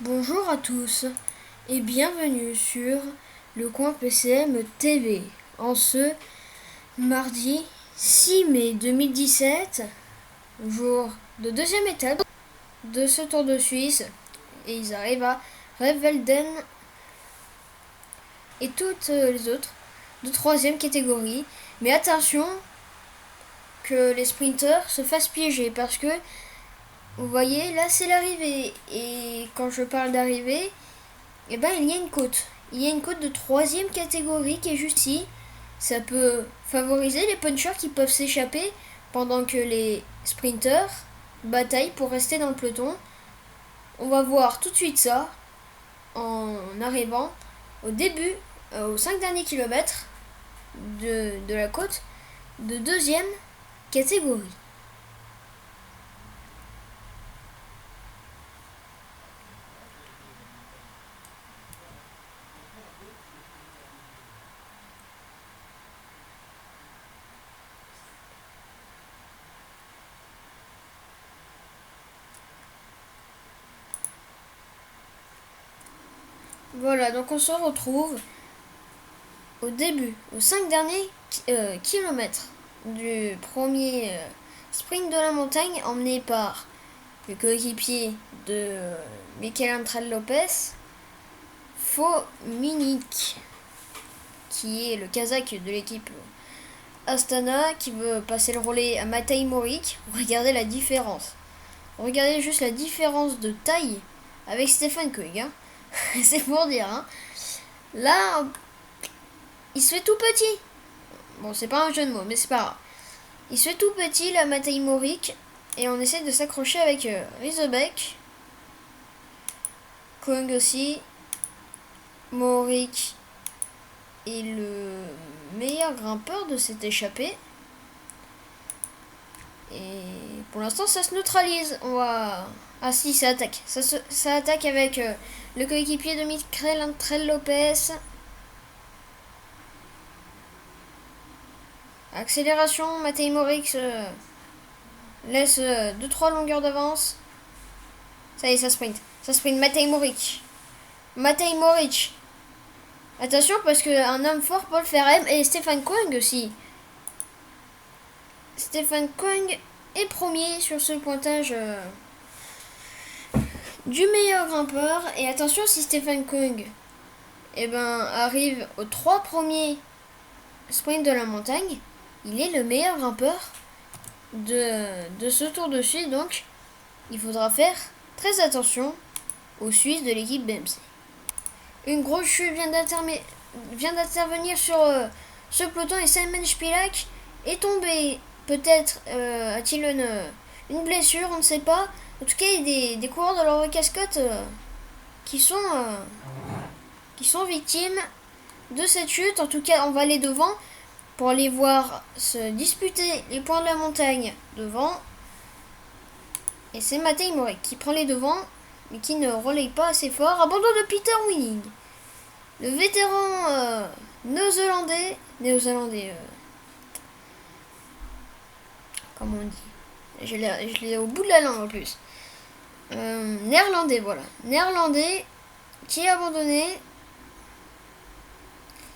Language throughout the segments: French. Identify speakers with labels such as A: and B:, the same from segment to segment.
A: Bonjour à tous et bienvenue sur le coin PCM TV en ce mardi 6 mai 2017, jour de deuxième étape de ce Tour de Suisse, et ils arrivent à Revelden et toutes les autres de troisième catégorie. Mais attention que les sprinters se fassent piéger parce que vous voyez là c'est l'arrivée, et quand je parle d'arrivée, eh ben, il y a une côte. Il y a une côte de troisième catégorie qui est juste ici. Ça peut favoriser les punchers qui peuvent s'échapper pendant que les sprinters bataillent pour rester dans le peloton. On va voir tout de suite ça en arrivant au début, aux 5 derniers kilomètres de la côte de deuxième catégorie. Voilà, donc on se retrouve au début, aux 5 derniers kilomètres du premier sprint de la montagne, emmené par le coéquipier de Mikel André Lopez, Fominik, qui est le Kazakh de l'équipe Astana, qui veut passer le relais à Matej Morik. Regardez la différence. Regardez juste la différence de taille avec Stefan Koenig. Hein. C'est pour dire. Hein. Là, il se fait tout petit. Bon, c'est pas un jeu de mots, mais c'est pas grave. Il se fait tout petit, la Matej Morik, et on essaie de s'accrocher avec Rizebek. Koenig aussi. Morik est le meilleur grimpeur de cette échappée. Et pour l'instant, ça se neutralise. On va... Ah si, ça attaque. Ça attaque avec le coéquipier de Mikel André Lopez. Accélération, Matej Morik laisse 2-3 longueurs d'avance. Ça y est, ça sprint. Ça sprint, Matej Morik. Matej Morik. Attention parce qu'un homme fort, Paul Ferrem, et Stefan Koenig aussi. Stefan Koenig est premier sur ce pointage du meilleur grimpeur. Et attention, si Stefan Koenig arrive aux 3 premiers sprints de la montagne, il est le meilleur grimpeur de ce Tour de Suisse. Donc il faudra faire très attention aux Suisses de l'équipe BMC. Une grosse chute vient d'intervenir sur ce peloton, et Simon Spilak est tombé. Peut-être a-t-il une blessure, on ne sait pas. En tout cas, il y a des coureurs de leur cascotte qui sont victimes de cette chute. En tout cas, on va aller devant pour aller voir se disputer les points de la montagne devant. Et c'est Matej Morik qui prend les devants, mais qui ne relaye pas assez fort. Abandon de Peter Weening. Le vétéran néo-zélandais, comment on dit, je l'ai au bout de la langue en plus. Néerlandais, voilà. Néerlandais qui est abandonné.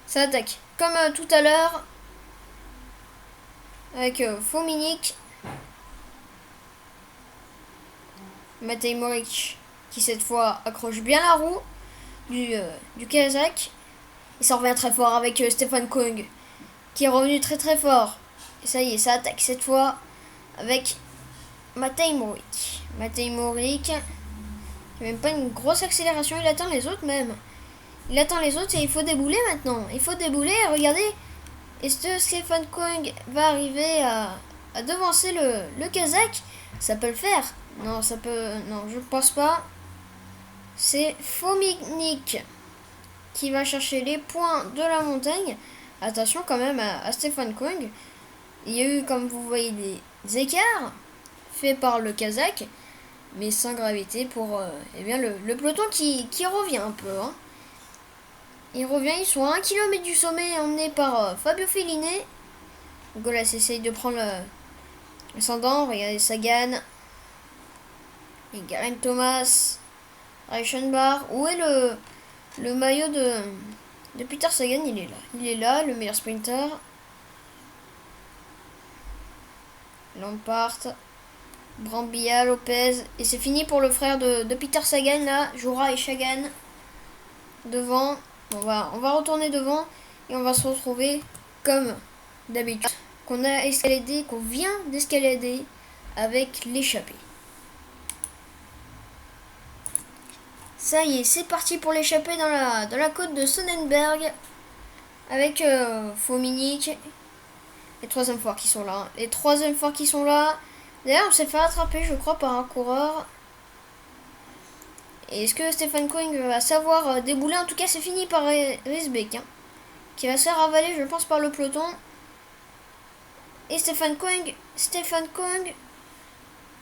A: Ça attaque comme tout à l'heure avec Fominik. Matej Morik qui cette fois accroche bien la roue du Kazakh. Et ça revient très fort avec Stefan Koenig qui est revenu très très fort. Et ça y est, ça attaque cette fois avec Matej Morik. Matej Morik, il n'a même pas une grosse accélération, il attend les autres même. Il attend les autres et il faut débouler maintenant. Il faut débouler, regardez. Est-ce que Stefan Koenig va arriver à devancer le Kazakh? Ça peut le faire. Non, ça peut... Non, je ne pense pas. C'est Fominik qui va chercher les points de la montagne. Attention quand même à Stefan Koenig. Il y a eu, comme vous voyez, des écarts faits par le Kazakh, mais sans gravité pour le peloton qui revient un peu. Hein. Il revient, ils sont à 1 km du sommet, emmené par Fabio Fellini. Golas essaye de prendre l'ascendant. Regardez Sagan. Et Geraint Thomas. Reichenbach. Où est le maillot de Peter Sagan? Il est là. Il est là, le meilleur sprinter. Lampard. Brambilla, Lopez. Et c'est fini pour le frère de Peter Sagan là. Jura et Sagan. Devant. On va retourner devant. Et on va se retrouver comme d'habitude. Qu'on a escaladé, qu'on vient d'escalader avec l'échappée. Ça y est, c'est parti pour l'échappée dans la côte de Sonnenberg. Avec Fominic. Les troisième fois qui sont là. Les troisième fois qui sont là. D'ailleurs, on s'est fait attraper, je crois, par un coureur. Et est-ce que Stefan Koenig va savoir débouler? En tout cas, c'est fini par Rysbeck. Hein, qui va se faire avaler, je pense, par le peloton. Et Stefan Koenig,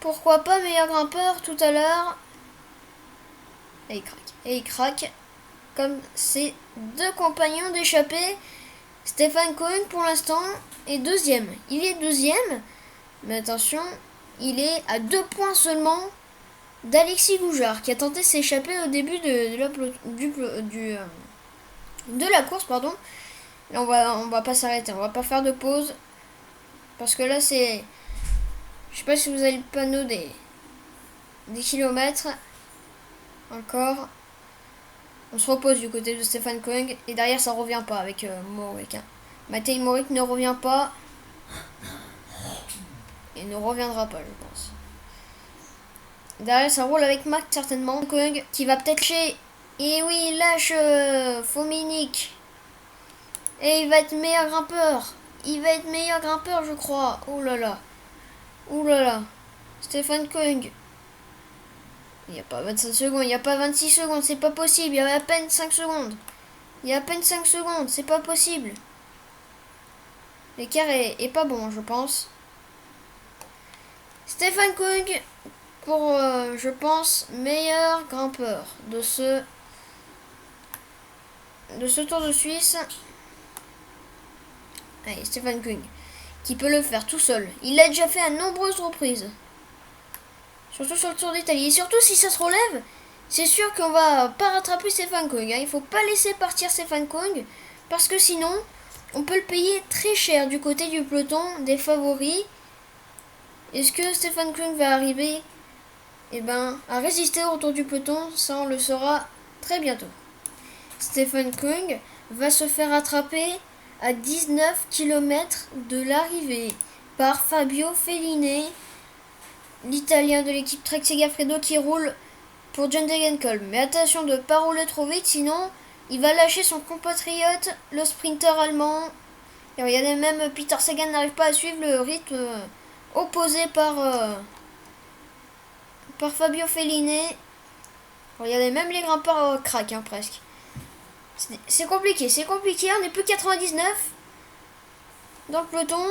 A: pourquoi pas meilleur grimpeur tout à l'heure. Et il craque. Et il craque. Comme ses deux compagnons d'échappée. Stefan Koenig, pour l'instant, est deuxième. Il est deuxième. Mais attention, il est à 2 points seulement d'Alexis Goujard, qui a tenté de s'échapper au début de la course. Pardon. Là, on va pas s'arrêter. On va pas faire de pause. Parce que là, c'est... Je sais pas si vous avez le panneau des kilomètres. Encore. On se repose du côté de Stefan Koenig. Et derrière, ça revient pas avec Mohoric. Hein. Matej Mohoric ne revient pas. Et ne reviendra pas, je pense. Derrière, ça roule avec Max, certainement. Koenig qui va peut-être lâcher. Et oui, il lâche Fominic. Et il va être meilleur grimpeur. Il va être meilleur grimpeur, je crois. Oh là là. Oh là là. Stefan Koenig. Il n'y a pas 25 secondes, il n'y a pas 26 secondes, c'est pas possible. Il y a à peine 5 secondes. Il y a à peine 5 secondes, c'est pas possible. L'écart est pas bon, je pense. Stefan Koenig pour, je pense, meilleur grimpeur de ce Tour de Suisse. Allez, Stefan Koenig, qui peut le faire tout seul. Il l'a déjà fait à nombreuses reprises. Surtout sur le Tour d'Italie. Et surtout, si ça se relève, c'est sûr qu'on va pas rattraper Stefan Koenig. Hein. Il faut pas laisser partir Stefan Koenig. Parce que sinon, on peut le payer très cher du côté du peloton des favoris. Est-ce que Stefan Koenig va arriver à résister au retour du peloton? Ça, on le saura très bientôt. Stefan Koenig va se faire attraper à 19 km de l'arrivée par Fabio Felline, l'Italien de l'équipe Trek Segafredo qui roule pour John Degenkolb. Mais attention de ne pas rouler trop vite, sinon il va lâcher son compatriote, le sprinter allemand. Et regardez, même Peter Sagan n'arrive pas à suivre le rythme opposé par Fabio Felline. Regardez, même les grimpeurs craquent hein, presque. C'est compliqué, on n'est plus 99 dans le peloton.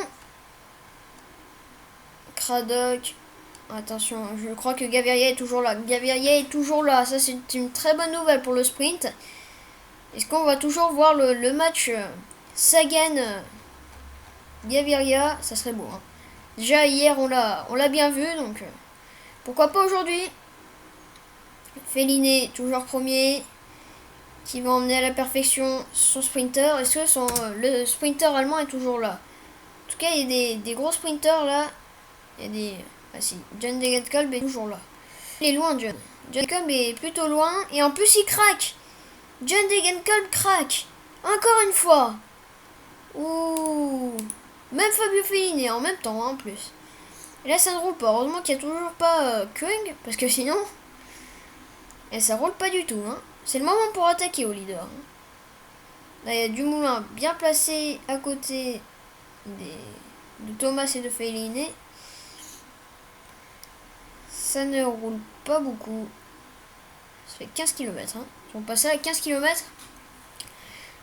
A: Craddock. Attention, je crois que Gaviria est toujours là. Ça, c'est une très bonne nouvelle pour le sprint. Est-ce qu'on va toujours voir le match Sagan-Gaviria? Ça serait beau. Hein. Déjà, hier, on l'a bien vu, donc pourquoi pas aujourd'hui? Felline, toujours premier, qui va emmener à la perfection son sprinter. Est-ce que le sprinter allemand est toujours là? En tout cas, il y a des gros sprinters là. Il y a des... Ah si, John Degenkolb est toujours là. Il est loin, John. John Degenkolb est plutôt loin. Et en plus, il craque. John Degenkolb craque. Encore une fois. Ouh. Même Fabio Felline en même temps, hein, en plus. Et là, ça ne roule pas. Heureusement qu'il n'y a toujours pas Koenig. Parce que sinon... Et ça roule pas du tout. Hein. C'est le moment pour attaquer au leader. Hein. Là, il y a Dumoulin bien placé à côté de Thomas et de Felline. Ça ne roule pas beaucoup. Ça fait 15 km. Hein. Ils vont passer à 15 km.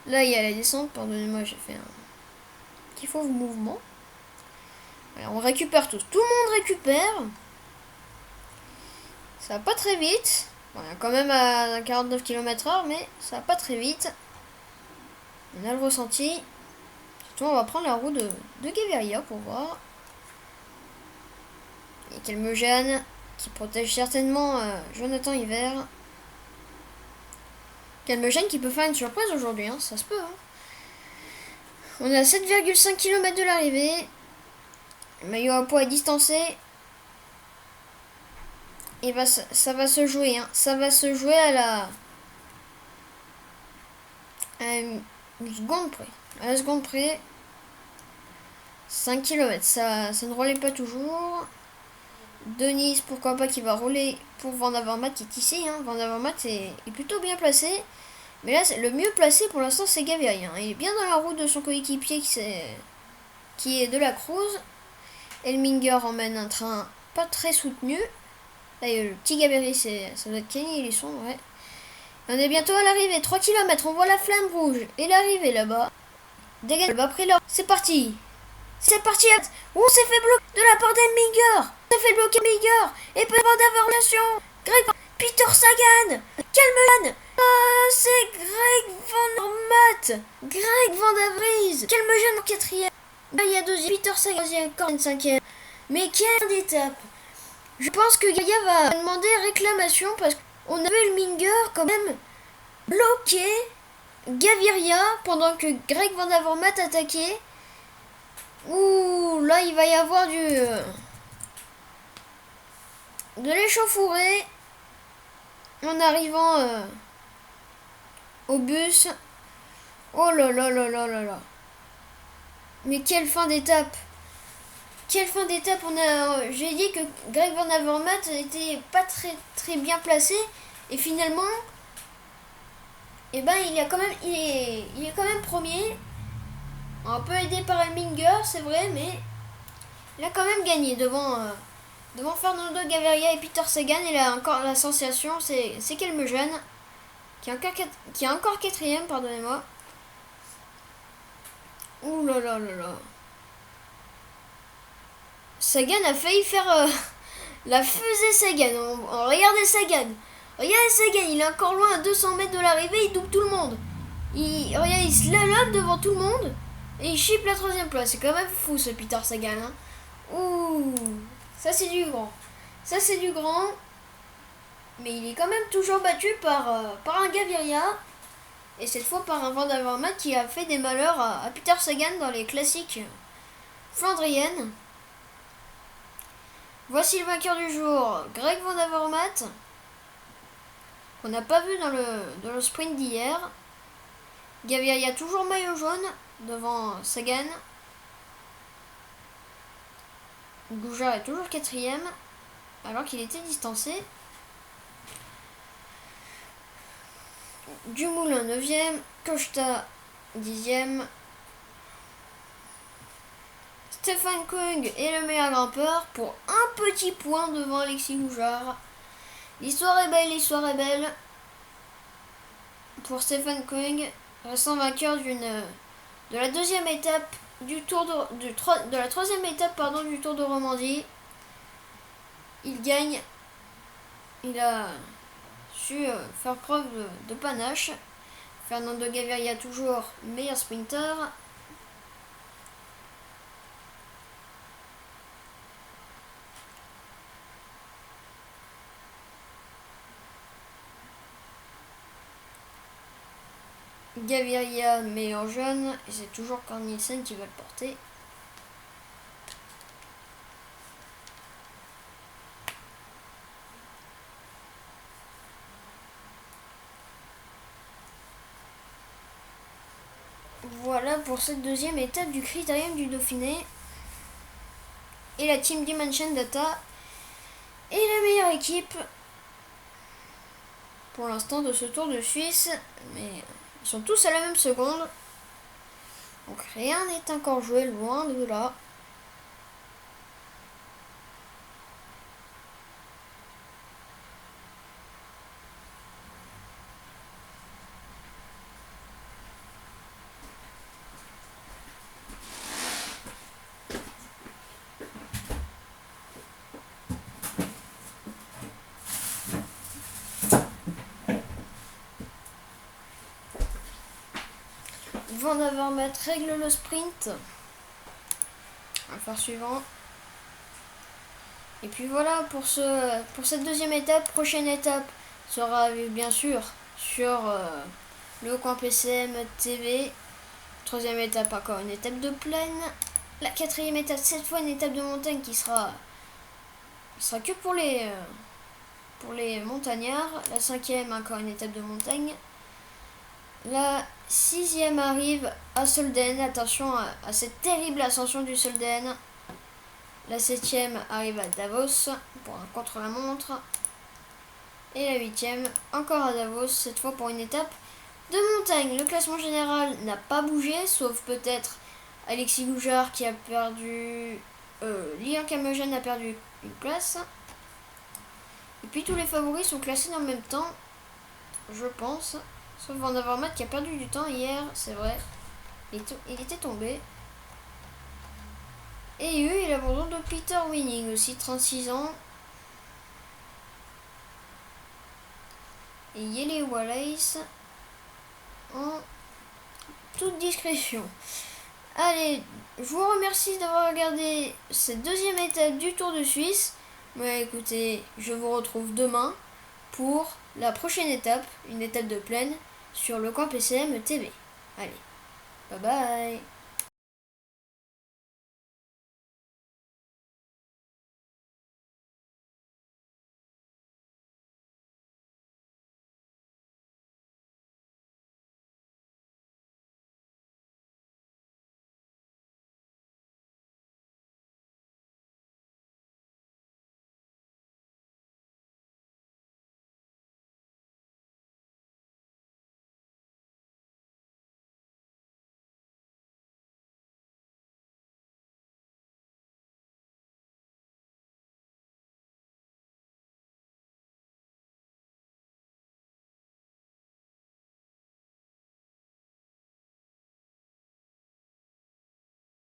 A: Là, il y a la descente. Pardonnez-moi, j'ai fait un petit faux mouvement. Alors, on récupère tous. Tout le monde récupère. Ça va pas très vite. Bon, on est quand même à 49 km/h, mais ça va pas très vite. On a le ressenti. Surtout, on va prendre la roue de Gaviria pour voir. Et qu'elle me gêne. Qui protège certainement Jonathan Hiver. Calmejane qui peut faire une surprise aujourd'hui, hein, ça se peut. Hein. On est à 7,5 km de l'arrivée. Maillot à poids est distancé. Et bah, ça va se jouer. Hein. Ça va se jouer à une seconde près. À la seconde près. 5 km, ça ne roulait pas toujours. Denise, pourquoi pas, qui va rouler pour Van Avermaet qui est ici. Hein. Van Avermaet est plutôt bien placé. Mais là, le mieux placé pour l'instant, c'est Gaviria. Hein. Il est bien dans la route de son coéquipier qui est de la Cruz. Elminger emmène un train pas très soutenu. Là, le petit Gaviria, ça doit être Kenny Elisson, ouais. On est bientôt à l'arrivée, 3 km, on voit la flamme rouge. Et l'arrivée là-bas. Dégage, après là, c'est parti. C'est parti. On s'est fait bloquer de la part d'Elminger. On s'est fait bloquer Elminger. Et peut avoir d'information. Greg, Peter Sagan. Calme. C'est Greg Van Avermaet. Greg Van der Vries. Calmejane en quatrième. Là, il y a deuxième. Peter Sagan deuxième. Corne cinquième. Mais quelle étape. Je pense que Gaia va demander réclamation parce qu'on a vu Elminger quand même bloquer Gaviria pendant que Greg Van Avermaet attaquait. Ouh, là il va y avoir de l'échauffourée en arrivant au bus. Oh là là là là là là. Mais quelle fin d'étape. Quelle fin d'étape. J'ai dit que Greg Van Avermaet était pas très bien placé. Et finalement, eh ben, il est quand même premier. Un peu aidé par Elminger, c'est vrai, mais il a quand même gagné devant Fernando Gaviria et Peter Sagan. Et là encore la sensation, c'est Calmejane qui est encore quatrième, pardonnez-moi. Ouh là là là là. Sagan a failli faire la fusée Sagan. Regardez Sagan. Regardez Sagan, il est encore loin à 200 mètres de l'arrivée, il double tout le monde. Regardez, il slalom devant tout le monde. Et il chip la troisième place. C'est quand même fou ce Peter Sagan. Hein. Ouh, ça c'est du grand. Ça c'est du grand. Mais il est quand même toujours battu par un Gaviria. Et cette fois par un Van Avermaet qui a fait des malheurs à Peter Sagan dans les classiques flandriennes. Voici le vainqueur du jour, Greg Van Avermaet. Qu'on n'a pas vu dans le sprint d'hier. Gaviria toujours maillot jaune devant Sagan. Goujar est toujours quatrième alors qu'il était distancé. Dumoulin 9ème, Costa 10ème. Stefan Kung est le meilleur grimpeur pour un petit point devant Alexis Goujar. L'histoire est belle pour Stefan Kung, restant vainqueur de la deuxième étape de la troisième étape du Tour de Romandie. Il gagne. Il a su faire preuve de panache. Fernando Gaviria toujours meilleur sprinter. Gaviria meilleur jeune, et c'est toujours Cornelissen qui va le porter. Voilà pour cette deuxième étape du Critérium du Dauphiné. Et la team Dimension Data est la meilleure équipe pour l'instant de ce Tour de Suisse. Mais ils sont tous à la même seconde. Donc rien n'est encore joué, loin de là. Van Avermaet règle le sprint. Affaire suivant. Et puis voilà pour cette deuxième étape. Prochaine étape sera bien sûr sur le coin PCM TV. Troisième étape, encore une étape de plaine. La quatrième étape, cette fois une étape de montagne qui sera que pour les montagnards. La cinquième, encore une étape de montagne. La sixième arrive à Solden. Attention à cette terrible ascension du Solden. La septième arrive à Davos pour un contre-la-montre. Et la huitième, encore à Davos, cette fois pour une étape de montagne. Le classement général n'a pas bougé, sauf peut-être Alexis Goujard qui a perdu... Lilian Camogen a perdu une place. Et puis tous les favoris sont classés en même temps, je pense. Sauf Van Avermaet qui a perdu du temps hier, c'est vrai. Il était tombé. Et il y a eu l'abandon de Peter Winning aussi, 36 ans. Et Yele Wallace en toute discrétion. Allez, je vous remercie d'avoir regardé cette deuxième étape du Tour de Suisse. Mais écoutez, je vous retrouve demain pour la prochaine étape, une étape de plaine sur le coin PCM TV. Allez, bye bye.